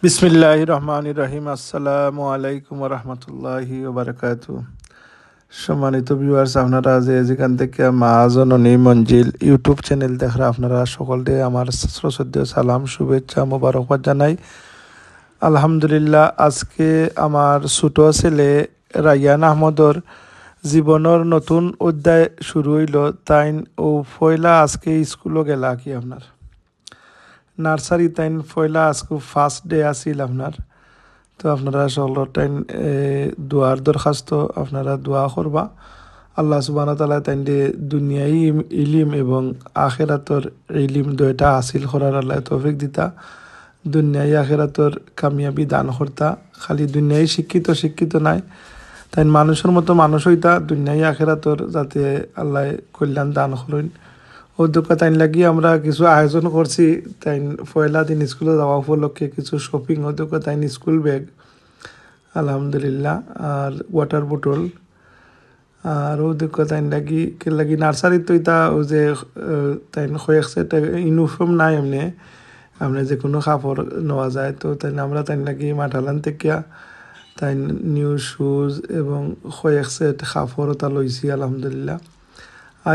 বিসমিল্লাহির রহমানির রহিম। আসসালামু আলাইকুম রহমতুল্লাহি ওবারাকাতু। সম্মানিত ভিউয়ার্স, আপনারা যে যেখান থেকে মা জননী মঞ্জিল ইউটিউব চ্যানেল দেখরা আপনারা সকলকে আমার শ্রদ্ধেয় সালাম শুভেচ্ছা মোবারকবাদ জানাই। আলহামদুলিল্লাহ, আজকে আমার ছোট ছেলে রাইয়ান আহমদর জীবনের নতুন অধ্যায় শুরু হইল। তাইন ও ফয়লা আজকে স্কুলও গেলা কি আপনার নার্সারি তাইন ফয়লা আজকে ফার্স্ট ডে আসিল আপনার। তো আপনারা সকল টাইম দোয়ার দরখাস্ত আপনারা দোয়া করবা। আল্লাহ সুবহানাহু ওয়া তাআলা তাইন দুনিয়াই ইলিম এবং আখিরাতর ইলিম দুইটা হাসিল করার আল্লাহ তৌফিক দিতা। দুনিয়াই আখিরাতর কামিয়াবি দান করতা। খালি দুনিয়াই শিক্ষিত নাই, তাই মানুষের মতো মানুষ হইতা দুনিয়াই আখিরাতর যাতে আল্লাহ কল্যাণ দান করেন। ও দুঃখ তাইন লাগি আমরা কিছু আয়োজন করছি। তাই পয়লা দিন স্কুলে যাওয়া উপলক্ষে কিছু শপিং ও দুঃখ তাইন স্কুল ব্যাগ আলহামদুলিল্লাহ আর ওয়াটার বোতল আর ও দুঃখ তাইন লাগি কে লাগি নার্সারি তো ইতা ও যে তাই কয়েকছে ইউনিফর্ম নাই এমনি আপনি যে কোনো কাপড় নেওয়া যায়। তো তাই আমরা তাই লাগি মাঠালান থেকে তাই নিউ শুজ এবং কয়েক সেট কাপড় তা লইছি আলহামদুলিল্লাহ।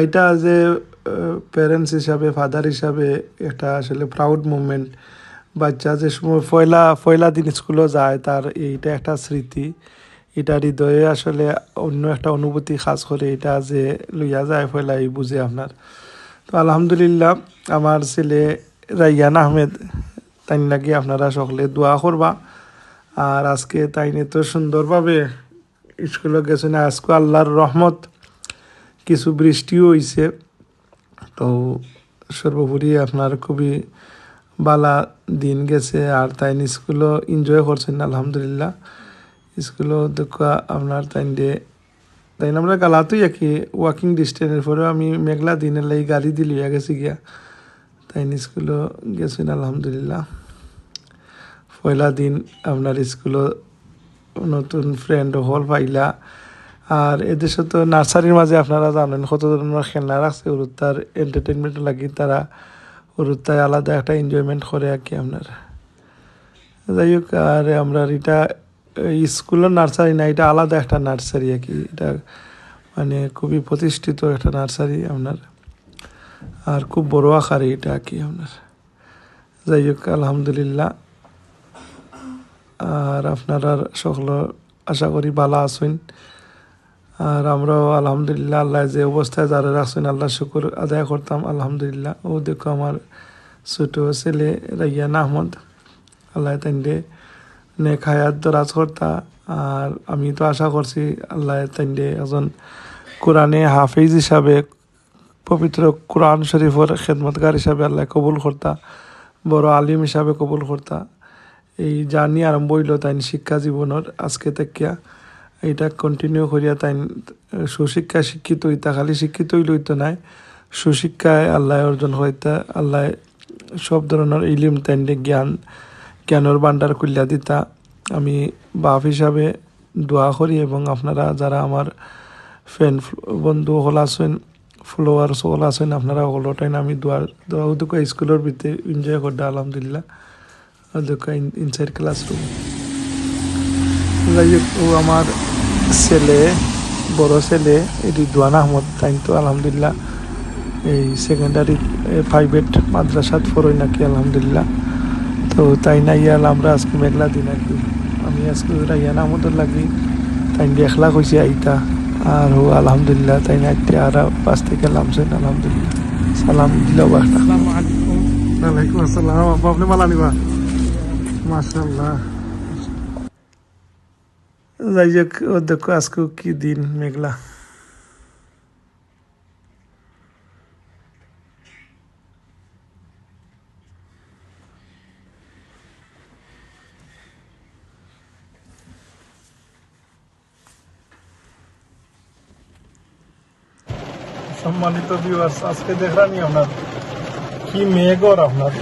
এটা যে প্যারেন্টস হিসাবে ফাদার হিসাবে একটা আসলে প্রাউড মুভমেন্ট। বাচ্চা যে সময় পয়লা দিন স্কুলে যায় তার এইটা একটা স্মৃতি, এটা হৃদয়ে আসলে অন্য একটা অনুভূতি কাজ করে। এটা যে লইয়া যায় পয়লা এই বুঝে আপনার। তো আলহামদুলিল্লাহ, আমার ছেলে রাইয়ান আহমেদ তাই নাকি আপনারা সকলে দোয়া করবা। আর আজকে তাইনে তো সুন্দরভাবে স্কুলে গেছে না, আজকে আল্লাহর রহমত কিছু বৃষ্টিও হয়েছে। তো সর্বোপরি আপনার খুবই বালা দিন গেছে আর তাই স্কুলও এনজয় করছেন আলহামদুলিল্লাহ। স্কুলও দেখা আপনার তাই আমরা গালাতুই কি ওয়াকিং ডিস্টেন্সের পরেও আমি মেঘলা দিনের লাগে গাড়ি দিয়ে লিয়া গেছি গিয়া তাই স্কুলও গেছেন আলহামদুলিল্লাহ। পয়লা দিন আপনার স্কুলও নতুন ফ্রেন্ড হল পাইলা। আর এদেশে তো নার্সারির মাঝে আপনারা জানেন কত ধরনের খেলনা রাখছে তার এন্টারটেনমেন্ট লাগি তারা তাই আলাদা একটা এনজয়মেন্ট করে আর কি আপনার। যাই হোক, আর আমরা এটা স্কুলের নার্সারি না, এটা আলাদা একটা নার্সারি আর কি। এটা মানে খুবই প্রতিষ্ঠিত একটা নার্সারি আপনার, আর খুব বড় আকারে এটা আর কি আপনার। যাই হোক আলহামদুলিল্লাহ, আর আপনারা সকল আশা করি ভালো আছেন। আর আমরাও আলহামদুলিল্লাহ আল্লাহ যে অবস্থায় যারা রাখছেন আল্লাহ শুকর আদায় করতাম আলহামদুলিল্লাহ। ও দেখো আমার ছোট ছেলে রাইয়ান আহমদ, আল্লাহ তাইন্ডে নেক হায়াত দরাজ করতা। আর আমি তো আশা করছি আল্লাহ তাইন্ডে একজন কোরআনে হাফিজ হিসাবে পবিত্র কোরআন শরীফের খেদমতগার হিসাবে আল্লাহ কবুল করতা, বড় আলিম হিসাবে কবুল করতা। এই জার্নি আরম্ভ হইল তাই শিক্ষা জীবনের আজকে থেকে এটা কন্টিনিউ করিয়া তাই সুশিক্ষায় শিক্ষিত হইতা। খালি শিক্ষিত হইতো নাই, সুশিক্ষায় আল্লাহ অর্জন হইতা। আল্লাহ সব ধরনের ইলিম তাই জ্ঞানের ভান্ডার খুলিয়া দিতা। আমি বাপ হিসাবে দোয়া করি এবং আপনারা যারা আমার ফ্রেন্ড বন্ধু হল আছেন ফলোয়ার সকল আছেন আপনারা সকলটাই আমি দোয়া দুঃখ স্কুলের ভিতরে এনজয় করতে আলহামদুলিল্লাহ। দুঃখ ইনসাইড ক্লাসরুম। যাই হোক, ও আমার ছেলে বড় ছেলে রিদওয়ান আহমদ তাই তো আলহামদুলিল্লাহ এই সেকেন্ডারি প্রাইভেট মাদ্রাসাত পড়ই নাকি আলহামদুলিল্লাহ। তো তাই না ইয়াল আমরা আজকে মেঘলা দিন আর কি। আমি আজকে রাইয়ান আহমদের লাগি তাই দেখলা কইছি আইতা আর ও আলহামদুলিল্লাহ তাই না আইতে আর পাঁচ থেকে নামছেন আলহামদুলিল্লাহ। সালাম দিলাম। আসসালামু আলাইকুম। ওয়ালাইকুম আসসালাম। আপনি মালা নিবা মাশাআল্লাহ। যাই হোক, ও দেখো আজকে কি দিন মেঘলা। সম্মানিত ভিউয়ার্স, আজকে দেখলামই আপনার কি মেঘর আপনার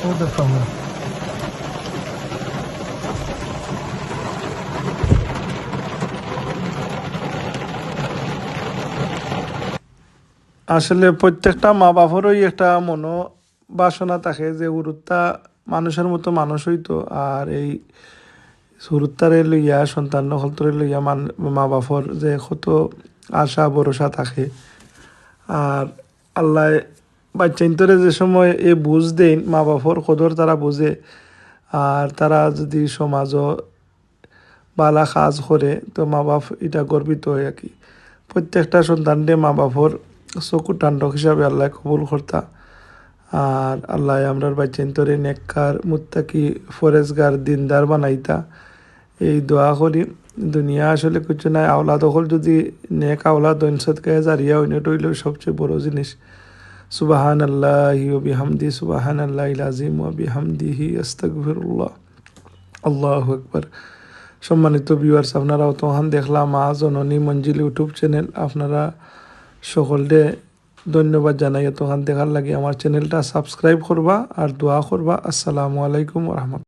ও দেখো আমরা আসলে প্রত্যেকটা মা বাবারই একটা বাসনা থাকে যে উরুত্তা মানুষের মতো মানুষ হইতো। আর এই সুরতারে লইয়া সন্তান নকলতরে লইয়া মা বাপর যে কত আশা ভরসা থাকে। আর আল্লাহ বাচ্চাইন্তরে যে সময় এ বুঝ দেন মা বাপর কদর তারা বুঝে। আর তারা যদি সমাজও বালা কাজ করে তো মা বাপ এটা গর্বিত হয় আর কি। প্রত্যেকটা সন্তানরে মা বাপর চকু টান্ডক হিসাবে আল্লাহ কবুল কর্তা। আর আল্লাহ আমরার বাচ্চাইন্তরে নেককার মুত্তাকি ফরেজগার দিনদার বানাইতা এই দোয়া করি। দুনিয়া আসলে কিছু নাই, আওলাদ হল যদি নেক আওলাদ দৈনসদকে জারিয়া হইনে টইল সবচেয়ে বড় জিনিস। সুবাহান আল্লাহি ওয়া বিহামদি সুবাহান আল্লাহিল আযীম ওয়া বিহামদিহি আস্তাগফিরুল্লাহ। আল্লাহু আকবার। সম্মানিত ভিউয়ার্স, আপনারাও তখন দেখলাম মা জননী মঞ্জিল ইউটিউব চ্যানেল। আপনারা সকলকে ধন্যবাদ জানাই তখন দেখার লাগে। আমার চ্যানেলটা সাবস্ক্রাইব করবা আর দোয়া করবা। আসসালামু আলাইকুম ওয়া রাহমাতুল্লাহ।